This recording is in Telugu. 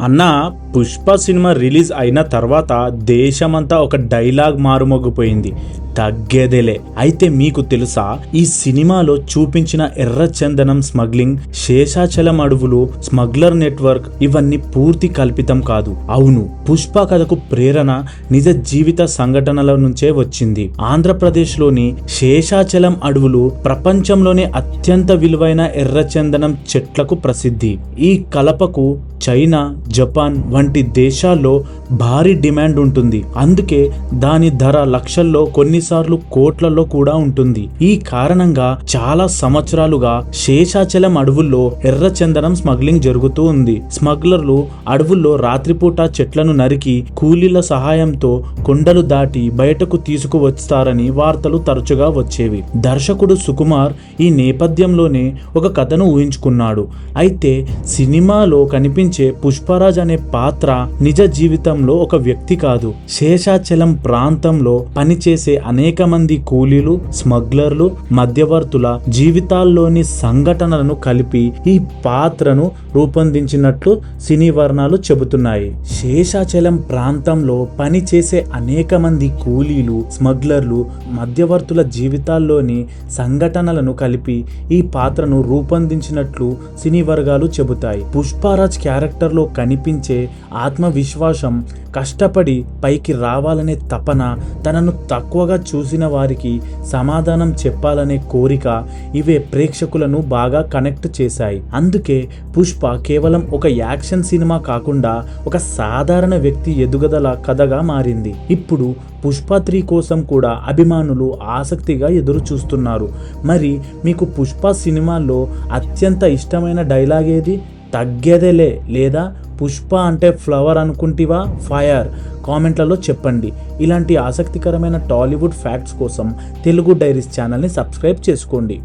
అన్న పుష్ప సినిమా రిలీజ్ అయిన తర్వాత దేశమంతా ఒక డైలాగ్ మారుమోగిపోయింది, తగ్గేదేలే. అయితే మీకు తెలుసా, ఈ సినిమాలో చూపించిన ఎర్రచందనం స్మగ్లింగ్, శేషాచలం అడవులు, స్మగ్లర్ నెట్వర్క్ ఇవన్నీ పూర్తి కల్పితం కాదు. అవును, పుష్ప కథకు ప్రేరణ నిజ జీవిత సంఘటనల నుంచే వచ్చింది. ఆంధ్రప్రదేశ్లోని శేషాచలం అడవులు ప్రపంచంలోనే అత్యంత విలువైన ఎర్రచందనం చెట్లకు ప్రసిద్ధి. ఈ కలపకు చైనా, జపాన్ వంటి దేశాల్లో భారీ డిమాండ్ ఉంటుంది. అందుకే దాని ధర లక్షల్లో, కొన్నిసార్లు కోట్లలో కూడా ఉంటుంది. ఈ కారణంగా చాలా సంవత్సరాలుగా శేషాచలం అడవుల్లో ఎర్రచందనం స్మగ్లింగ్ జరుగుతూ ఉంది. స్మగ్లర్లు అడవుల్లో రాత్రిపూట చెట్లను నరికి కూలీల సహాయంతో కొండలు దాటి బయటకు తీసుకువస్తారని వార్తలు తరచుగా వచ్చేవి. దర్శకుడు సుకుమార్ ఈ నేపథ్యంలోనే ఒక కథను ఊహించుకున్నాడు. అయితే సినిమాలో కనిపించే పుష్పరాజ్ అనే పాత్ర నిజ జీవితంలో ఒక వ్యక్తి కాదు. శేషాచలం ప్రాంతంలో పనిచేసే అనేక మంది కూలీలు, స్మగ్లర్లు, మధ్యవర్తుల జీవితాల్లోని సంఘటనలను కలిపి ఈ పాత్రను రూపొందించినట్లు సినీ వర్ణాలు చెబుతున్నాయి. శేషాచలం ప్రాంతంలో పనిచేసే అనేక మంది కూలీలు, స్మగ్లర్లు, మధ్యవర్తుల జీవితాల్లోని సంఘటనలను కలిపి ఈ పాత్రను రూపొందించినట్లు సినీ వర్గాలు చెబుతాయి. పుష్పరాజ్ క్యారెక్టర్లో కనిపించే ఆత్మవిశ్వాసం, కష్టపడి పైకి రావాలనే తపన, తనను తక్కువగా చూసిన వారికి సమాధానం చెప్పాలనే కోరిక, ఇవే ప్రేక్షకులను బాగా కనెక్ట్ చేశాయి. అందుకే పుష్ప కేవలం ఒక యాక్షన్ సినిమా కాకుండా ఒక సాధారణ వ్యక్తి ఎదుగుదల కథగా మారింది. ఇప్పుడు పుష్ప 3 కోసం కూడా అభిమానులు ఆసక్తిగా ఎదురు చూస్తున్నారు. మరి మీకు పుష్ప సినిమాల్లో అత్యంత ఇష్టమైన డైలాగ్ ఏది? తగ్గేదేలే లేదా పుష్ప అంటే ఫ్లవర్ అనుకుంటివా ఫైర్? కామెంట్లలో చెప్పండి. ఇలాంటి ఆసక్తికరమైన టాలీవుడ్ ఫ్యాక్ట్స్ కోసం తెలుగు డైరీస్ ఛానల్ని సబ్స్క్రైబ్ చేసుకోండి.